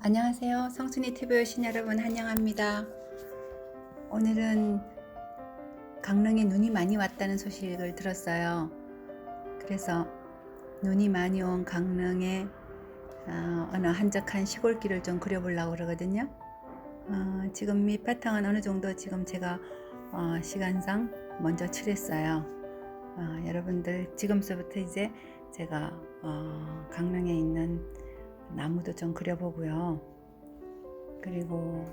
안녕하세요. 성순이 TV 오신 여러분 환영합니다. 오늘은 강릉에 눈이 많이 왔다는 소식을 들었어요. 그래서 눈이 많이 온 강릉에 어느 한적한 시골길을 좀 그려보려고 그러거든요. 지금 밑바탕은 어느 정도 지금 제가 시간상 먼저 칠했어요. 여러분들 지금서부터 이제 제가 강릉에 있는 나무도 좀 그려보고요. 그리고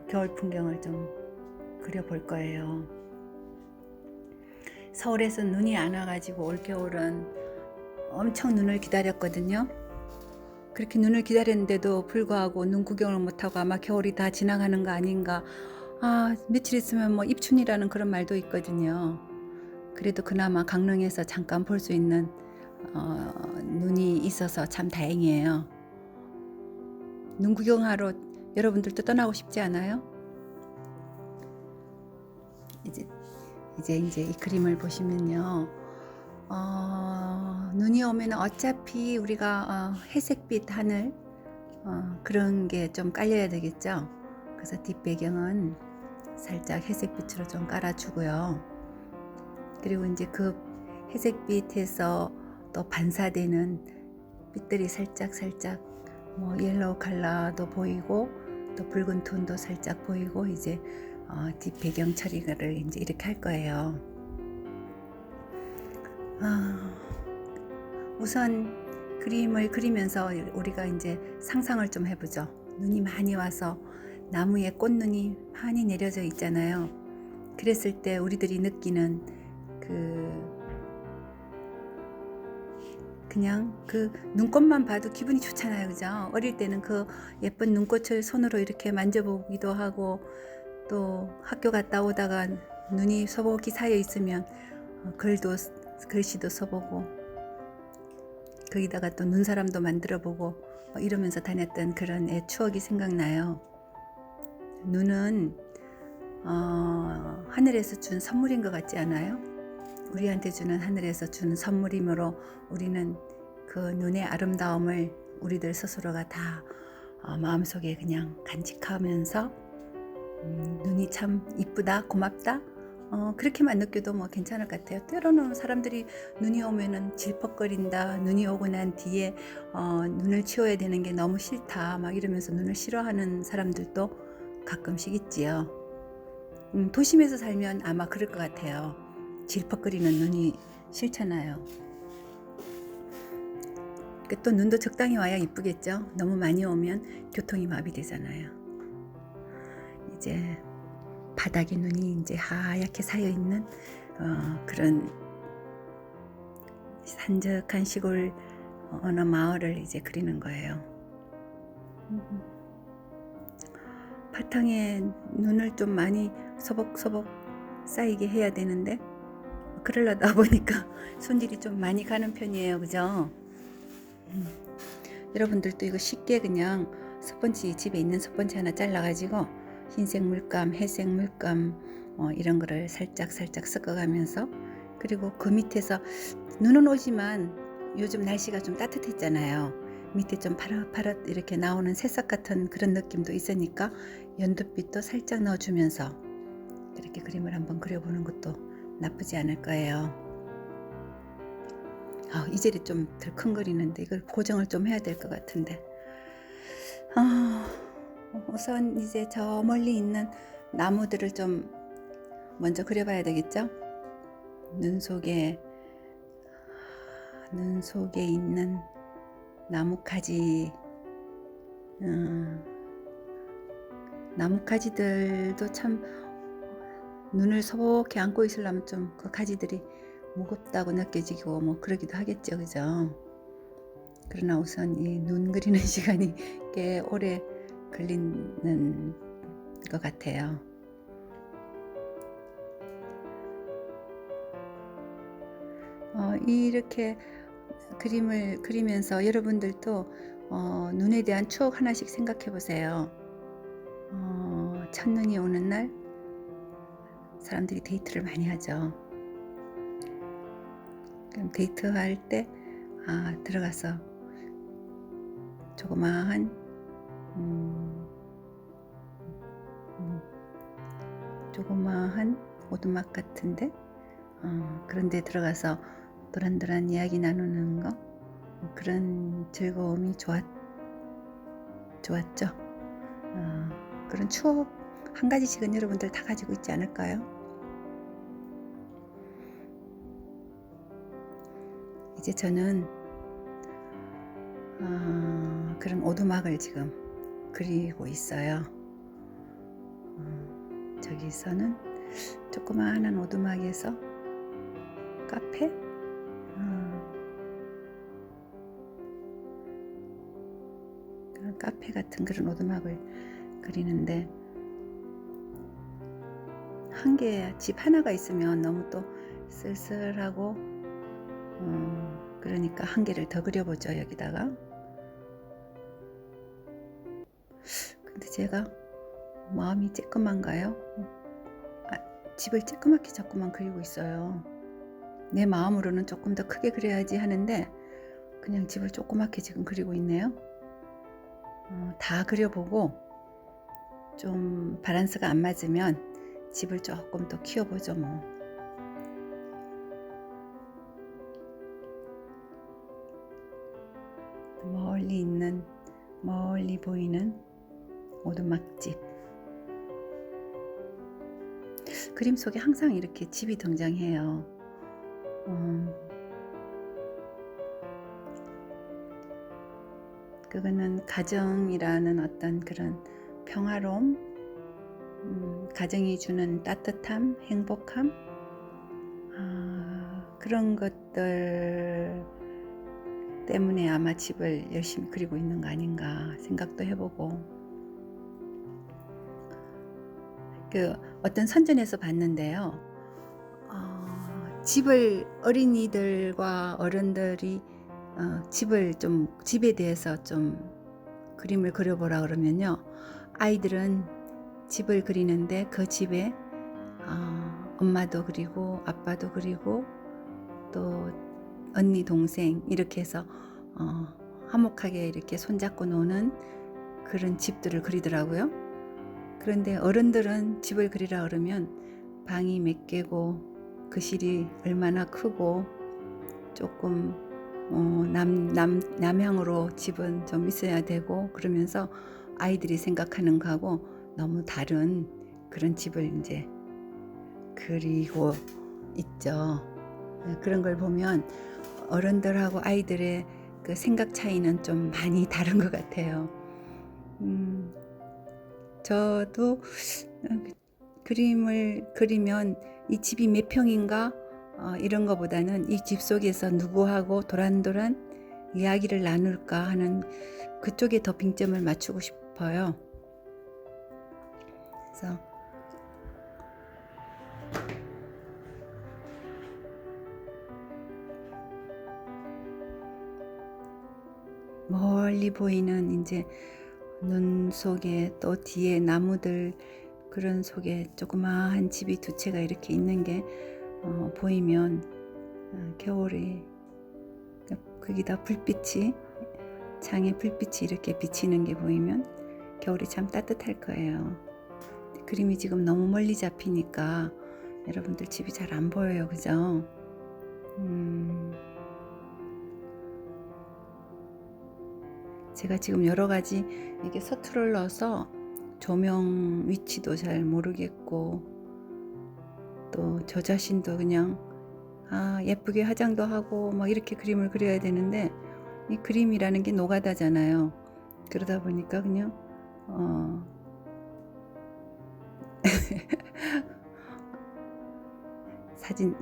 겨울 풍경을 좀 그려볼 거예요. 서울에서 눈이 안 와가지고 올겨울은 엄청 눈을 기다렸거든요. 그렇게 눈을 기다렸는데도 불구하고 눈 구경을 못하고 아마 겨울이 다 지나가는 거 아닌가. 며칠 있으면 뭐 입춘이라는 그런 말도 있거든요. 그래도 그나마 강릉에서 잠깐 볼 수 있는 눈이 있어서 참 다행이에요. 눈 구경하러 여러분들도 떠나고 싶지 않아요? 이제 이 그림을 보시면요. 눈이 오면 어차피 우리가 회색빛 하늘 그런 게 좀 깔려야 되겠죠. 그래서 뒷배경은 살짝 회색빛으로 좀 깔아주고요. 그리고 이제 그 회색빛에서 또 반사되는 빛들이 살짝 뭐 옐로우 컬러도 보이고 또 붉은 톤도 살짝 보이고 이제 뒷배경 처리를 이제 이렇게 할 거예요. 우선 그림을 그리면서 우리가 이제 상상을 좀 해보죠. 눈이 많이 와서 나무에 꽃눈이 많이 내려져 있잖아요. 그랬을 때 우리들이 느끼는 그냥 그 눈꽃만 봐도 기분이 좋잖아요. 그죠? 어릴 때는 그 예쁜 눈꽃을 손으로 이렇게 만져보기도 하고 또 학교 갔다 오다가 눈이 소복이 쌓여 있으면 글씨도 써보고 거기다가 또 눈사람도 만들어보고 이러면서 다녔던 그런 추억이 생각나요. 눈은 하늘에서 준 선물인 것 같지 않아요? 우리한테 주는 하늘에서 준 선물이므로 우리는 그 눈의 아름다움을 우리들 스스로가 다 마음속에 그냥 간직하면서 눈이 참 이쁘다, 고맙다, 그렇게만 느껴도 뭐 괜찮을 것 같아요. 때로는 사람들이 눈이 오면은 질퍽거린다, 눈이 오고 난 뒤에 눈을 치워야 되는 게 너무 싫다 막 이러면서 눈을 싫어하는 사람들도 가끔씩 있지요. 도심에서 살면 아마 그럴 것 같아요. 질퍽거리는 눈이 싫잖아요. 또 눈도 적당히 와야 이쁘겠죠. 너무 많이 오면 교통이 마비되잖아요. 이제 바닥에 눈이 이제 하얗게 쌓여 있는 그런 산적한 시골 어느 마을을 이제 그리는 거예요. 바탕에 눈을 좀 많이 소복소복 쌓이게 해야 되는데 그러려다 보니까 손질이 좀 많이 가는 편이에요. 그죠? 여러분들도 이거 쉽게 그냥 스펀지, 집에 있는 스펀지 하나 잘라가지고 흰색 물감, 회색 물감 이런 거를 살짝 섞어가면서, 그리고 그 밑에서 눈은 오지만 요즘 날씨가 좀 따뜻했잖아요. 밑에 좀 파릇파릇 이렇게 나오는 새싹 같은 그런 느낌도 있으니까 연두빛도 살짝 넣어주면서 이렇게 그림을 한번 그려보는 것도 나쁘지 않을 거예요. 이젤이 좀 덜컹거리는데 이걸 고정을 좀 해야 될 것 같은데. 우선 이제 저 멀리 있는 나무들을 좀 먼저 그려봐야 되겠죠? 눈 속에 있는 나뭇가지, 나뭇가지들도 참 눈을 소복히 안고 있으려면 좀 그 가지들이 무겁다고 느껴지고 뭐 그러기도 하겠죠. 그죠? 그러나 우선 이 눈 그리는 시간이 꽤 오래 걸리는 것 같아요. 이렇게 그림을 그리면서 여러분들도 눈에 대한 추억 하나씩 생각해 보세요. 첫눈이 오는 날 사람들이 데이트를 많이 하죠. 그럼 데이트할 때 들어가서 조그마한 음, 조그마한 오두막 같은데 그런데 들어가서 도란도란 이야기 나누는 거 그런 즐거움이 좋았죠. 그런 추억 한 가지씩은 여러분들 다 가지고 있지 않을까요? 이제 저는 그런 오두막을 지금 그리고 있어요. 저기서는 조그마한 오두막에서 카페? 그런 카페 같은 그런 오두막을 그리는데 한 개 집 하나가 있으면 너무 또 쓸쓸하고 그러니까 한 개를 더 그려보죠 여기다가. 근데 제가 마음이 쬐끔한가요? 집을 쬐끄맣게 자꾸만 그리고 있어요. 내 마음으로는 조금 더 크게 그려야지 하는데 그냥 집을 조그맣게 지금 그리고 있네요. 다 그려보고 좀 밸런스가 안 맞으면 집을 조금 더 키워보죠 뭐. 멀리 보이는 오두막집. 그림 속에 항상 이렇게 집이 등장해요. 그거는 가정이라는 어떤 그런 평화로움, 가정이 주는 따뜻함, 행복함, 그런 것들 때문에 아마 집을 열심히 그리고 있는 거 아닌가 생각도 해보고. 그 어떤 선전에서 봤는데요. 집을 어린이들과 어른들이 집에 대해서 좀 그림을 그려보라 그러면요. 아이들은 집을 그리는데 그 집에 엄마도 그리고 아빠도 그리고 또 언니 동생 이렇게 해서 화목하게 이렇게 손잡고 노는 그런 집들을 그리더라고요. 그런데 어른들은 집을 그리라 그러면 방이 몇 개고 거실이 얼마나 크고 조금 남향으로 집은 좀 있어야 되고 그러면서 아이들이 생각하는 거하고 너무 다른 그런 집을 이제 그리고 있죠. 그런 걸 보면 어른들하고 아이들의 그 생각 차이는 좀 많이 다른 것 같아요. 저도 그림을 그리면 이 집이 몇 평인가 이런 거보다는 이 집 속에서 누구하고 도란도란 이야기를 나눌까 하는 그쪽에 더 빙점을 맞추고 싶어요. 그래서 멀리 보이는 이제 눈 속에 또 뒤에 나무들 그런 속에 조그마한 집이 두 채가 이렇게 있는 게 보이면 겨울에 거기다 불빛이 창에 불빛이 이렇게 비치는 게 보이면 겨울이 참 따뜻할 거예요. 그림이 지금 너무 멀리 잡히니까 여러분들 집이 잘 안 보여요, 그죠? 제가 지금 여러 가지 이게 서투를 넣어서 조명 위치도 잘 모르겠고 또 저 자신도 그냥 예쁘게 화장도 하고 막 이렇게 그림을 그려야 되는데 이 그림이라는 게 노가다잖아요. 그러다 보니까 그냥 사진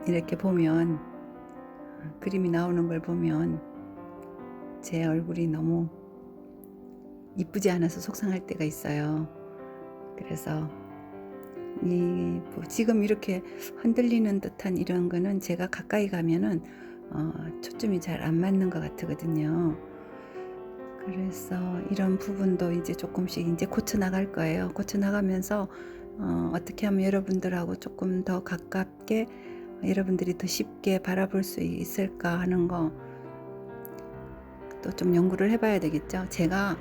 이렇게 보면 그림이 나오는 걸 보면 제 얼굴이 너무 이쁘지 않아서 속상할 때가 있어요. 그래서 지금 이렇게 흔들리는 듯한 이런 거는 제가 가까이 가면은 초점이 잘 안 맞는 것 같거든요. 그래서 이런 부분도 이제 조금씩 이제 고쳐 나갈 거예요. 고쳐 나가면서 어떻게 하면 여러분들하고 조금 더 가깝게 여러분들이 더 쉽게 바라볼 수 있을까 하는 거 또 좀 연구를 해봐야 되겠죠. 제가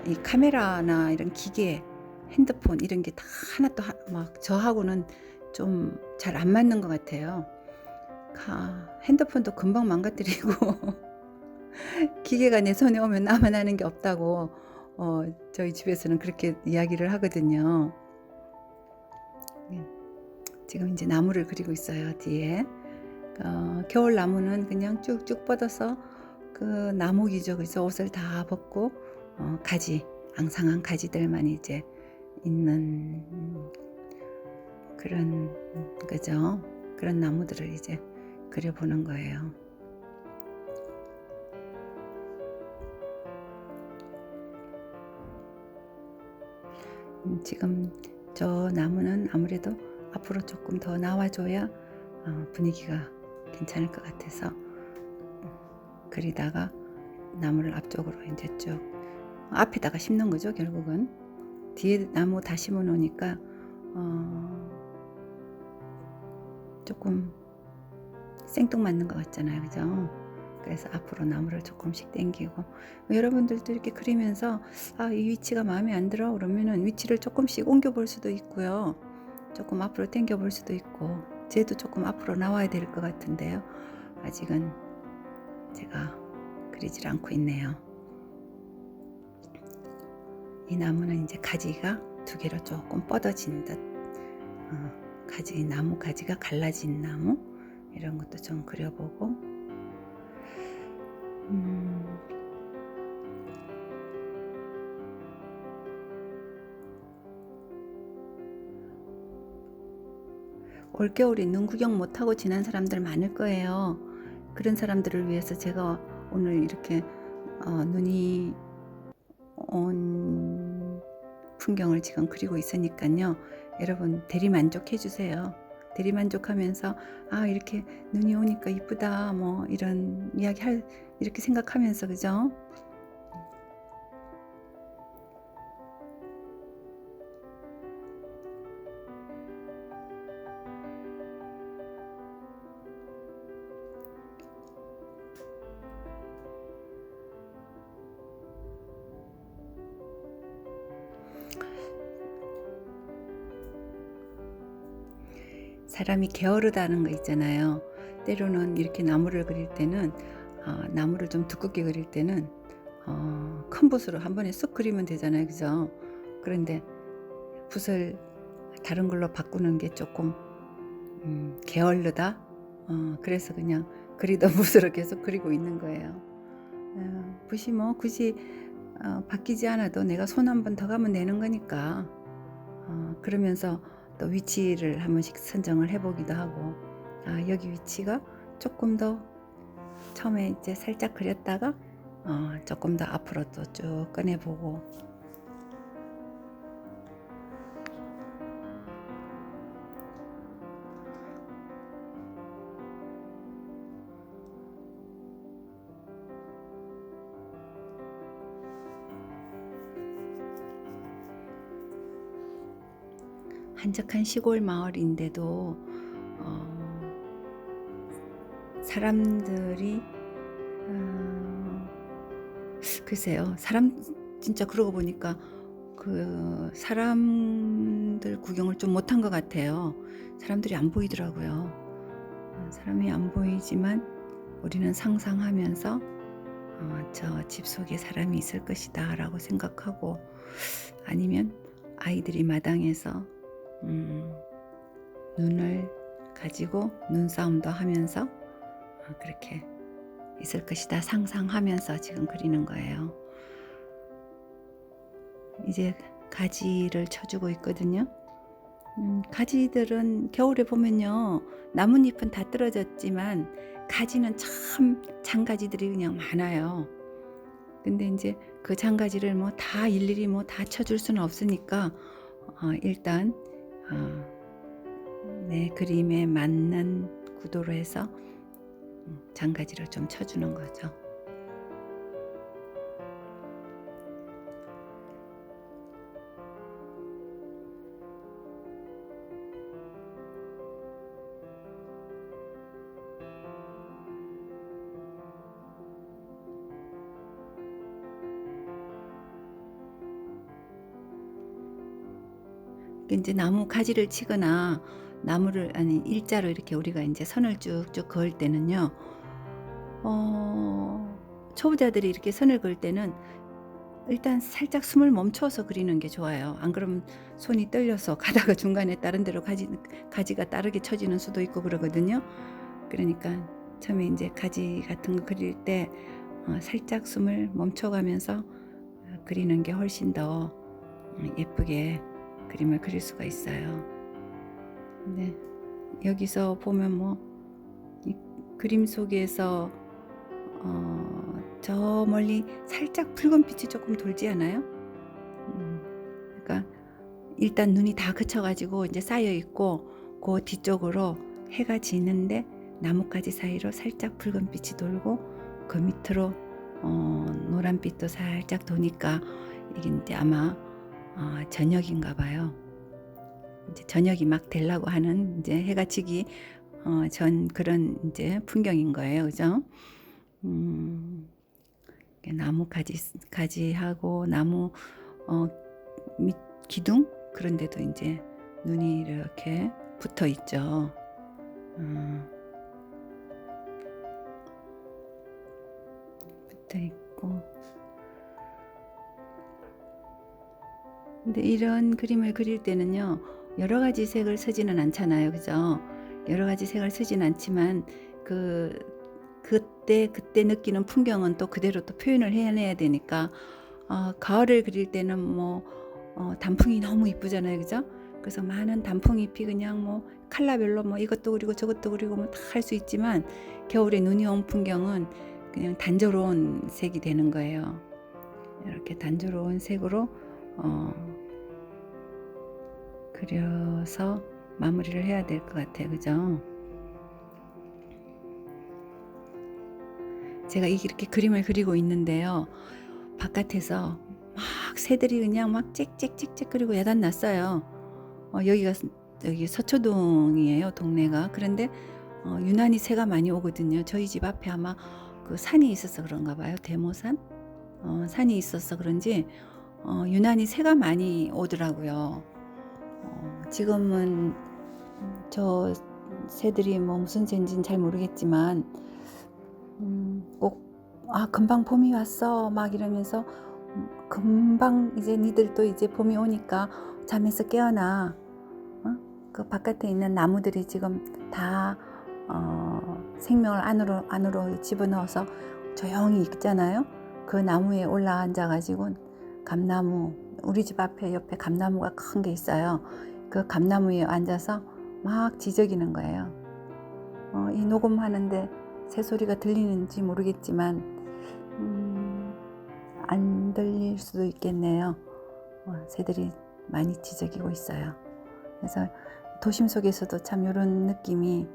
이 카메라나 이런 기계, 핸드폰 이런 게 다 하나 또 막 저하고는 좀 잘 안 맞는 것 같아요. 핸드폰도 금방 망가뜨리고 기계가 내 손에 오면 나만 하는 게 없다고 저희 집에서는 그렇게 이야기를 하거든요. 지금 이제 나무를 그리고 있어요. 뒤에 겨울 나무는 그냥 쭉쭉 뻗어서 그 나무기죠. 그래서 옷을 다 벗고 가지, 앙상한 가지들만 이제 있는 그런 거죠. 그런 나무들을 이제 그려보는 거예요. 지금 저 나무는 아무래도 앞으로 조금 더 나와줘야 분위기가 괜찮을 것 같아서 그리다가 나무를 앞쪽으로 이제 쭉 앞에다가 심는 거죠. 결국은 뒤에 나무 다 심어 놓으니까 조금 생뚱맞는 것 같잖아요. 그죠? 그래서 앞으로 나무를 조금씩 당기고 여러분들도 이렇게 그리면서 이 위치가 마음에 안 들어 그러면은 위치를 조금씩 옮겨 볼 수도 있고요. 조금 앞으로 당겨 볼 수도 있고 쟤도 조금 앞으로 나와야 될 것 같은데요. 아직은 제가 그리질 않고 있네요. 이 나무는 이제 가지가 두 개로 조금 뻗어진 듯 나무 가지가 갈라진 나무 이런 것도 좀 그려보고 올겨울에 눈 구경 못하고 지난 사람들 많을 거예요. 그런 사람들을 위해서 제가 오늘 이렇게 눈이 온 풍경을 지금 그리고 있으니까요. 여러분 대리만족해 주세요. 대리만족하면서 이렇게 눈이 오니까 이쁘다 뭐 이런 이야기 이렇게 생각하면서 그죠? 사람이 게으르다는 거 있잖아요. 때로는 이렇게 나무를 그릴 때는 나무를 좀 두껍게 그릴 때는 큰 붓으로 한 번에 쑥 그리면 되잖아요. 그죠? 그런데 붓을 다른 걸로 바꾸는 게 조금 게을르다. 그래서 그냥 그리던 붓으로 계속 그리고 있는 거예요. 붓이 뭐 굳이 바뀌지 않아도 내가 손 한 번 더 가면 되는 거니까 그러면서 또 위치를 한 번씩 선정을 해보기도 하고 여기 위치가 조금 더 처음에 이제 살짝 그렸다가 조금 더 앞으로 또 쭉 꺼내보고 한적한 시골 마을인데도 사람들이 글쎄요, 사람 진짜 그러고 보니까 그 사람들 구경을 좀 못한 것 같아요. 사람들이 안 보이더라고요. 사람이 안 보이지만 우리는 상상하면서 저 집 속에 사람이 있을 것이다 라고 생각하고 아니면 아이들이 마당에서 눈을 가지고 눈싸움도 하면서 그렇게 있을 것이다 상상하면서 지금 그리는 거예요. 이제 가지를 쳐주고 있거든요. 가지들은 겨울에 보면요 나뭇잎은 다 떨어졌지만 가지는 참 장가지들이 그냥 많아요. 근데 이제 그 장가지를 뭐 다 일일이 뭐 다 쳐줄 수는 없으니까 일단 내 그림에 맞는 구도로 해서 장가지를 좀 쳐주는 거죠. 이제 나무 가지를 치거나 나무를 아니 일자로 이렇게 우리가 이제 선을 쭉쭉 그을 때는요. 초보자들이 이렇게 선을 그을 때는 일단 살짝 숨을 멈춰서 그리는 게 좋아요. 안 그러면 손이 떨려서 가다가 중간에 다른 데로 가지가 다르게 쳐지는 수도 있고 그러거든요. 그러니까 처음에 이제 가지 같은 거 그릴 때 살짝 숨을 멈춰가면서 그리는 게 훨씬 더 예쁘게 그림을 그릴 수가 있어요. 네, 여기서 보면 뭐 이 그림 속에서 저 멀리 살짝 붉은빛이 조금 돌지 않아요? 그러니까 일단 눈이 다 그쳐가지고 이제 쌓여 있고 그 뒤쪽으로 해가 지는데 나뭇가지 사이로 살짝 붉은빛이 돌고 그 밑으로 노란빛도 살짝 도니까 이게 이제 아마 저녁인가 봐요. 이제 저녁이 막 되려고 하는 이제 해가 지기 전 그런 이제 풍경인 거예요, 그죠? 나무 가지하고 나무 밑 기둥 그런 데도 이제 눈이 이렇게 붙어 있죠. 붙어 있고. 근데 이런 그림을 그릴 때는요, 여러 가지 색을 쓰지는 않잖아요, 그죠? 여러 가지 색을 쓰진 않지만 그때 느끼는 풍경은 또 그대로 또 표현을 해내야 되니까 가을을 그릴 때는 뭐 단풍이 너무 이쁘잖아요, 그죠? 그래서 많은 단풍잎이 그냥 뭐 컬러별로 뭐 이것도 그리고 저것도 그리고 뭐 다 할 수 있지만 겨울에 눈이 온 풍경은 그냥 단조로운 색이 되는 거예요. 이렇게 단조로운 색으로 그려서 마무리를 해야 될 것 같아요, 그죠? 제가 이렇게 그림을 그리고 있는데요, 바깥에서 막 새들이 그냥 막 짹짹짹짹 그리고 야단 났어요. 여기 서초동이에요, 동네가. 그런데 유난히 새가 많이 오거든요. 저희 집 앞에 아마 그 산이 있어서 그런가 봐요, 대모산. 산이 있어서 그런지 유난히 새가 많이 오더라고요. 지금은 저 새들이 뭐 무슨 새인지는 잘 모르겠지만 꼭 금방 봄이 왔어 막 이러면서 금방 이제 니들도 이제 봄이 오니까 잠에서 깨어나. 그 바깥에 있는 나무들이 지금 다 생명을 안으로 집어넣어서 조용히 있잖아요. 그 나무에 올라앉아 가지고 감나무, 우리 집 앞에 옆에 감나무가 큰 게 있어요. 그 감나무에 앉아서 막 지저귀는 거예요. 이 녹음하는데 새소리가 들리는지 모르겠지만 안 들릴 수도 있겠네요. 새들이 많이 지저귀고 있어요. 그래서 도심 속에서도 참 이런 느낌이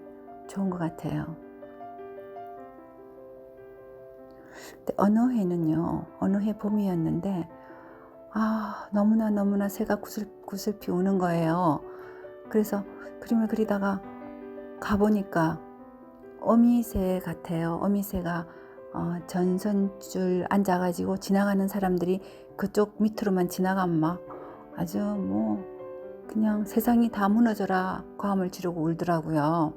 좋은 것 같아요. 근데 어느 해 봄이었는데 너무나 새가 구슬피 우는 거예요. 그래서 그림을 그리다가 가보니까 어미새 같아요. 어미새가 전선줄 앉아가지고 지나가는 사람들이 그쪽 밑으로만 지나가면 막 아주 뭐 그냥 세상이 다 무너져라 고함을 지르고 울더라고요.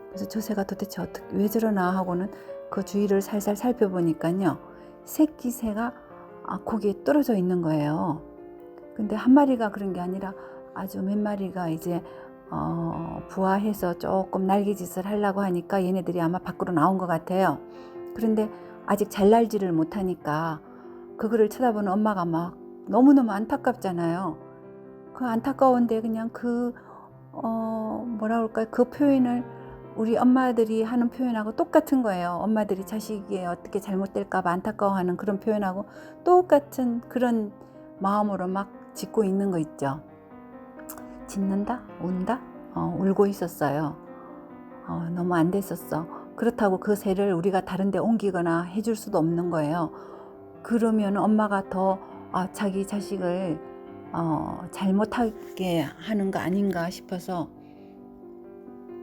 그래서 저 새가 도대체 왜 저러나 하고는 그 주위를 살살 살펴보니까요, 새끼 새가 거기에 떨어져 있는 거예요. 근데 한 마리가 그런 게 아니라 아주 몇 마리가 이제 부화해서 조금 날개짓을 하려고 하니까 얘네들이 아마 밖으로 나온 것 같아요. 그런데 아직 잘 날지를 못하니까 그거를 쳐다보는 엄마가 막 너무너무 안타깝잖아요. 그 안타까운데 그냥 뭐라 그럴까요? 그 표현을 우리 엄마들이 하는 표현하고 똑같은 거예요. 엄마들이 자식이 어떻게 잘못될까 봐 안타까워하는 그런 표현하고 똑같은 그런 마음으로 막 짓고 있는 거 있죠. 짖는다? 운다? 울고 있었어요. 너무 안 됐었어. 그렇다고 그 새를 우리가 다른 데 옮기거나 해줄 수도 없는 거예요. 그러면 엄마가 더 자기 자식을 잘못하게 하는 거 아닌가 싶어서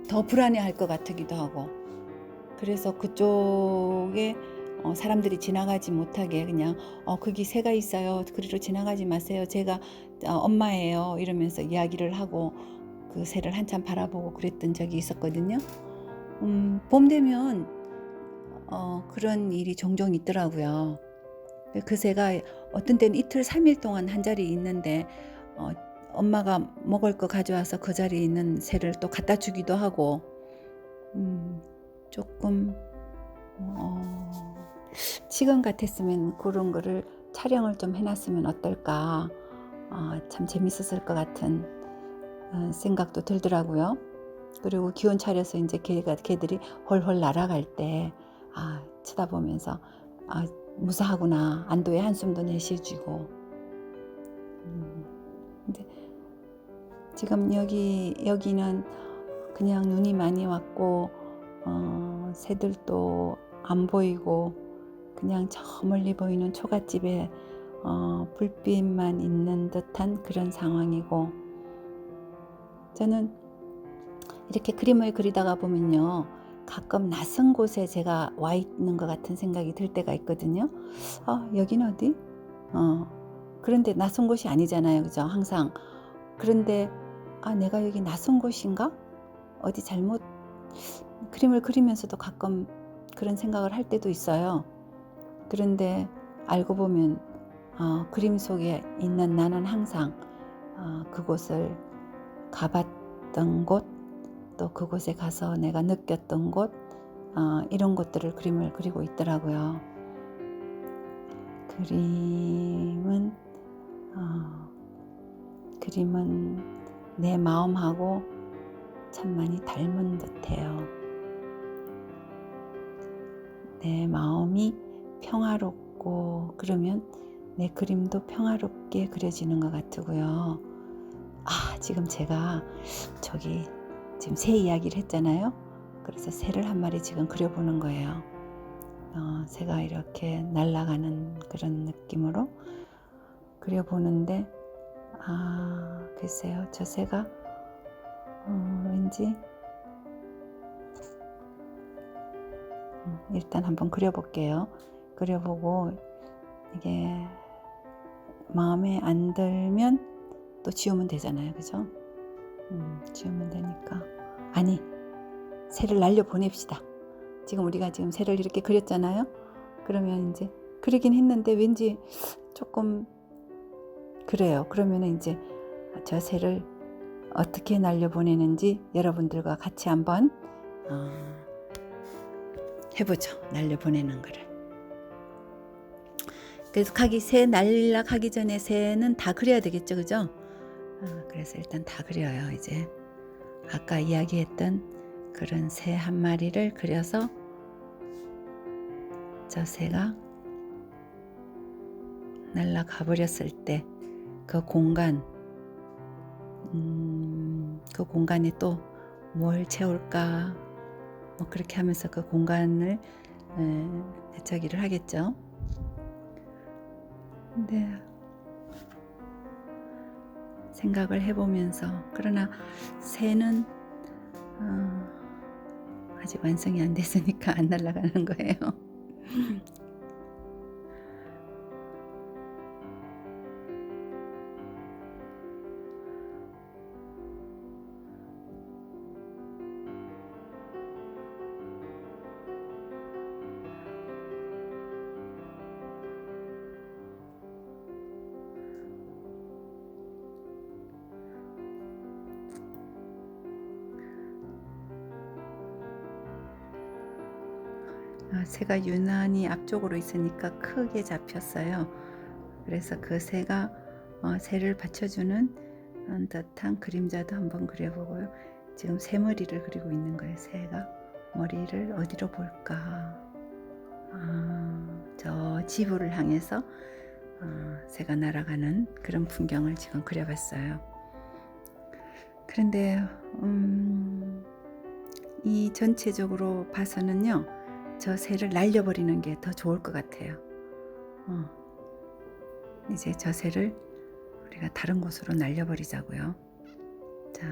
더 불안해할 것 같기도 하고, 그래서 그쪽에 사람들이 지나가지 못하게 그냥 거기 새가 있어요. 그리로 지나가지 마세요. 제가 엄마예요. 이러면서 이야기를 하고 그 새를 한참 바라보고 그랬던 적이 있었거든요. 봄 되면 그런 일이 종종 있더라고요. 그 새가 어떤 때는 이틀 3일 동안 한 자리에 있는데 엄마가 먹을 거 가져와서 그 자리에 있는 새를 또 갖다 주기도 하고 조금 지금 같았으면 그런 거를 촬영을 좀 해놨으면 어떨까. 참 재밌었을 것 같은 생각도 들더라고요. 그리고 기운 차려서 이제 걔들이 홀홀 날아갈 때 쳐다보면서 무사하구나, 안도의 한숨도 내쉬고. 근데 지금 여기는 그냥 눈이 많이 왔고 새들도 안 보이고 그냥 저 멀리 보이는 초가집에 불빛만 있는 듯한 그런 상황이고, 저는 이렇게 그림을 그리다가 보면요, 가끔 낯선 곳에 제가 와 있는 것 같은 생각이 들 때가 있거든요. 여긴 어디? 그런데 낯선 곳이 아니잖아요, 그죠? 항상. 그런데 내가 여기 낯선 곳인가? 어디 잘못 그림을 그리면서도 가끔 그런 생각을 할 때도 있어요. 그런데 알고 보면 그림 속에 있는 나는 항상 그곳을 가봤던 곳, 또 그곳에 가서 내가 느꼈던 곳, 이런 것들을 그림을 그리고 있더라고요. 그림은 내 마음하고 참 많이 닮은 듯해요. 내 마음이 평화롭고 그러면 내 그림도 평화롭게 그려지는 것 같고요. 지금 제가 지금 새 이야기를 했잖아요. 그래서 새를 한 마리 지금 그려보는 거예요. 새가 이렇게 날아가는 그런 느낌으로 그려보는데, 글쎄요, 저 새가 왠지 일단 한번 그려볼게요. 그려보고 이게 마음에 안 들면 또 지우면 되잖아요, 그죠? 지우면 되니까. 새를 날려보냅시다. 지금 우리가 지금 새를 이렇게 그렸잖아요. 그러면 이제 그리긴 했는데 왠지 조금 그래요. 그러면 이제 저 새를 어떻게 날려보내는지 여러분들과 같이 한번 해보죠. 날려보내는 거를. 그래서 새 날라가기 전에 새는 다 그려야 되겠죠, 그죠? 그래서 일단 다 그려요. 이제 아까 이야기했던 그런 새 한 마리를 그려서 저 새가 날아가 버렸을 때 그 공간에 또 뭘 채울까, 뭐 그렇게 하면서 그 공간을 되찾기를 하겠죠. 근데 생각을 해보면서, 그러나 새는 아직 완성이 안 됐으니까 안 날아가는 거예요. 새가 유난히 앞쪽으로 있으니까 크게 잡혔어요. 그래서 그 새가 새를 받쳐주는 듯한 그림자도 한번 그려보고요. 지금 새 머리를 그리고 있는 거예요. 새가 머리를 어디로 볼까? 저 지부를 향해서 새가 날아가는 그런 풍경을 지금 그려봤어요. 그런데 이 전체적으로 봐서는요, 저 새를 날려버리는 게 더 좋을 것 같아요. 이제 저 새를 우리가 다른 곳으로 날려버리자고요. 자,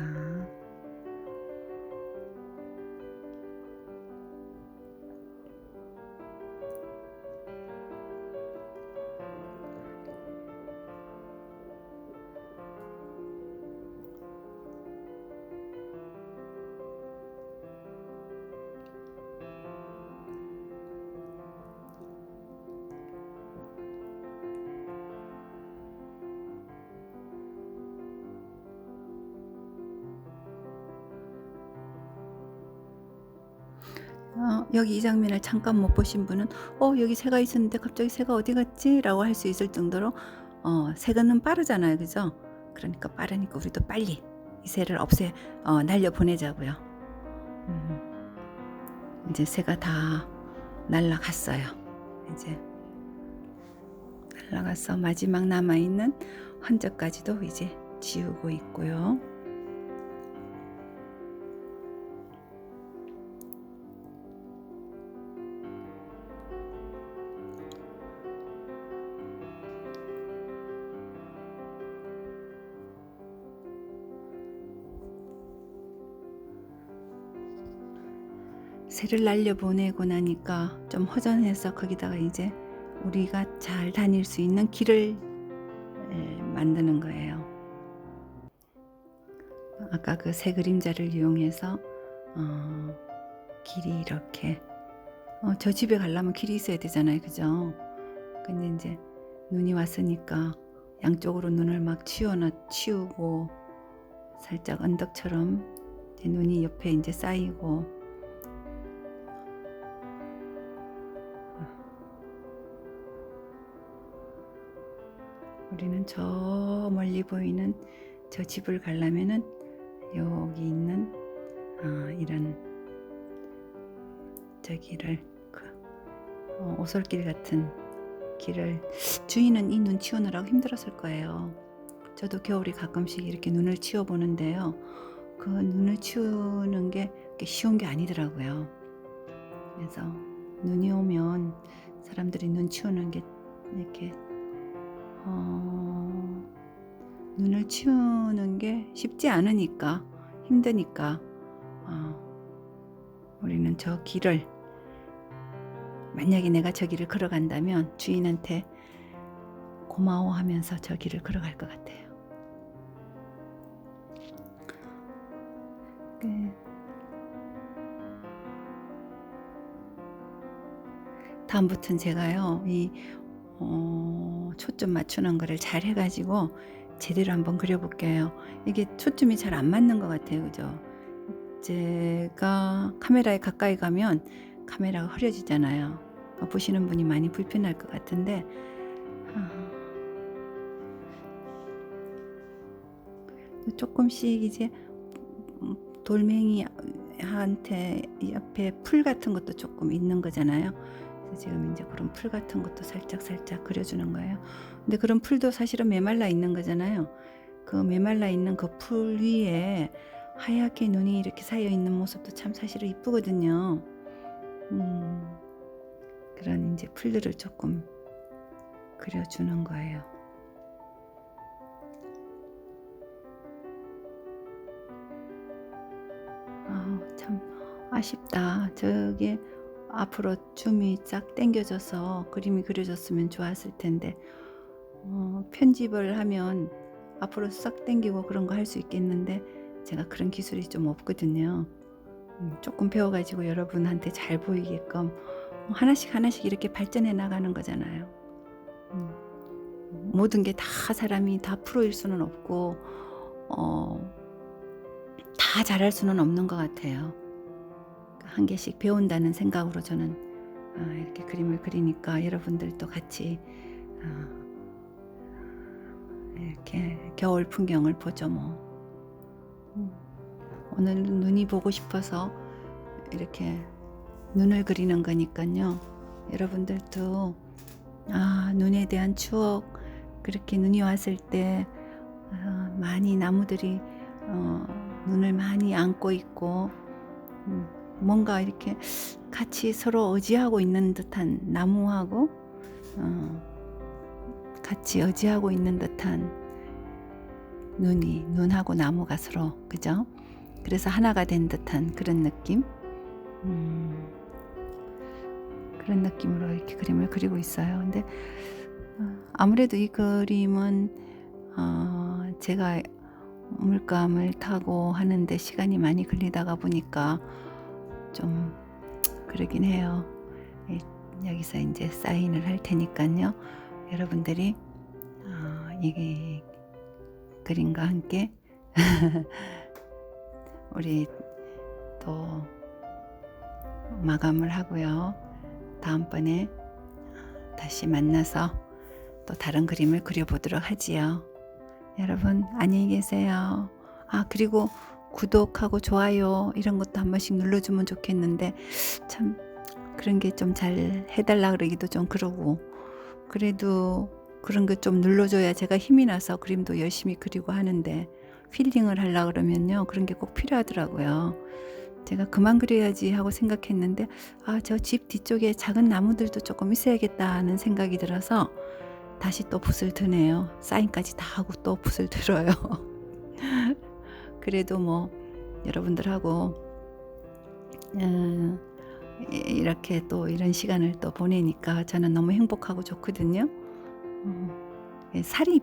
여기 이 장면을 잠깐 못 보신 분은 여기 새가 있었는데 갑자기 새가 어디 갔지? 라고 할 수 있을 정도로 새는 빠르잖아요. 그죠? 그러니까 빠르니까 우리도 빨리 이 새를 날려보내자고요. 이제 새가 다 날아갔어요. 이제 날아가서 마지막 남아있는 흔적까지도 이제 지우고 있고요. 새를 날려보내고 나니까 좀 허전해서 거기다가 이제 우리가 잘 다닐 수 있는 길을 만드는 거예요. 아까 그 새 그림자를 이용해서 길이 이렇게 저 집에 가려면 길이 있어야 되잖아요. 그죠? 근데 이제 눈이 왔으니까 양쪽으로 눈을 막 치우고 살짝 언덕처럼 이제 눈이 옆에 이제 쌓이고 우리는 저 멀리 보이는 저 집을 가려면은 여기 있는 이런 저기를 오솔길 같은 길을 주인은 이 눈 치우느라고 힘들었을 거예요. 저도 겨울에 가끔씩 이렇게 눈을 치워보는데요. 그 눈을 치우는 게 쉬운 게 아니더라고요. 그래서 눈이 오면 사람들이 눈 치우는 게 이렇게 눈을 치우는 게 쉽지 않으니까 힘드니까 우리는 저 길을 만약에 내가 저 길을 걸어간다면 주인한테 고마워하면서 저 길을 걸어갈 것 같아요. 다음부터는 제가요 이 초점 맞추는 거를 잘 해가지고 제대로 한번 그려볼게요. 이게 초점이 잘 안 맞는 것 같아요. 그죠? 제가 카메라에 가까이 가면 카메라가 흐려지잖아요. 보시는 분이 많이 불편할 것 같은데 조금씩 이제 돌멩이한테 옆에 풀 같은 것도 조금 있는 거잖아요. 그래서 지금 이제 그런 풀 같은 것도 살짝 그려주는 거예요. 근데 그런 풀도 사실은 메말라 있는 거잖아요. 그 메말라 있는 그 풀 위에 하얗게 눈이 이렇게 쌓여 있는 모습도 참 사실은 이쁘거든요. 그런 이제 풀들을 조금 그려주는 거예요. 참 아쉽다. 저게 앞으로 줌이 쫙 당겨져서 그림이 그려졌으면 좋았을 텐데 편집을 하면 앞으로 싹 당기고 그런 거 할 수 있겠는데 제가 그런 기술이 좀 없거든요. 조금 배워가지고 여러분한테 잘 보이게끔 하나씩 이렇게 발전해 나가는 거잖아요. 모든 게 다 사람이 다 프로일 수는 없고 다 잘할 수는 없는 것 같아요. 한 개씩 배운다는 생각으로 저는 이렇게 그림을 그리니까 여러분들도 같이 이렇게 겨울 풍경을 보죠 뭐. 오늘 눈이 보고 싶어서 이렇게 눈을 그리는 거니까요. 여러분들도 눈에 대한 추억, 그렇게 눈이 왔을 때 많이 나무들이 눈을 많이 안고 있고 뭔가 이렇게 같이 서로 의지하고 있는 듯한 나무하고 같이 의지하고 있는 듯한 눈하고 나무가 서로, 그죠? 그래서 하나가 된 듯한 그런 느낌, 그런 느낌으로 이렇게 그림을 그리고 있어요. 근데 아무래도 이 그림은 제가 물감을 타고 하는데 시간이 많이 걸리다가 보니까 좀 그러긴 해요. 여기서 이제 사인을 할 테니까요. 여러분들이 이 그림과 함께 우리 또 마감을 하고요. 다음번에 다시 만나서 또 다른 그림을 그려보도록 하지요. 여러분 안녕히 계세요. 그리고 구독하고 좋아요 이런 것도 한 번씩 눌러주면 좋겠는데 참 그런 게 좀 잘 해달라 그러기도 좀 그러고, 그래도 그런 거 좀 눌러줘야 제가 힘이 나서 그림도 열심히 그리고 하는데, 필링을 하려 그러면요 그런 게 꼭 필요하더라고요. 제가 그만 그려야지 하고 생각했는데 저 집 뒤쪽에 작은 나무들도 조금 있어야겠다는 생각이 들어서 다시 또 붓을 드네요. 사인까지 다 하고 또 붓을 들어요. 그래도 뭐 여러분들하고 이렇게 또 이런 시간을 또 보내니까 저는 너무 행복하고 좋거든요.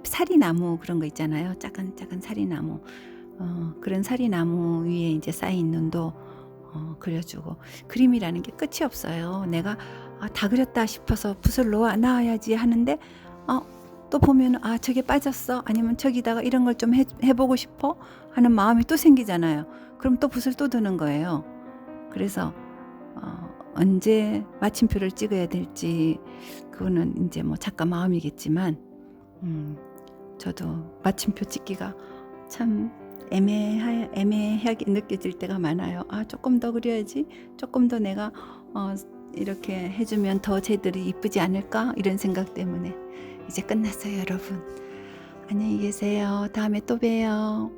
사리나무 그런 거 있잖아요. 작은 사리나무. 그런 사리나무 위에 이제 쌓인 눈도 그려주고, 그림이라는 게 끝이 없어요. 내가 다 그렸다 싶어서 붓을 놔야지 하는데 또 보면 저게 빠졌어, 아니면 저기다가 이런 걸 좀 해보고 싶어 하는 마음이 또 생기잖아요. 그럼 또 붓을 또 드는 거예요. 그래서 언제 마침표를 찍어야 될지 그거는 이제 뭐 작가 마음이겠지만 저도 마침표 찍기가 참 애매하게 느껴질 때가 많아요. 조금 더 그려야지, 조금 더 내가 이렇게 해주면 더 쟤들이 이쁘지 않을까, 이런 생각 때문에 이제 끝났어요. 여러분 안녕히 계세요. 다음에 또 봬요.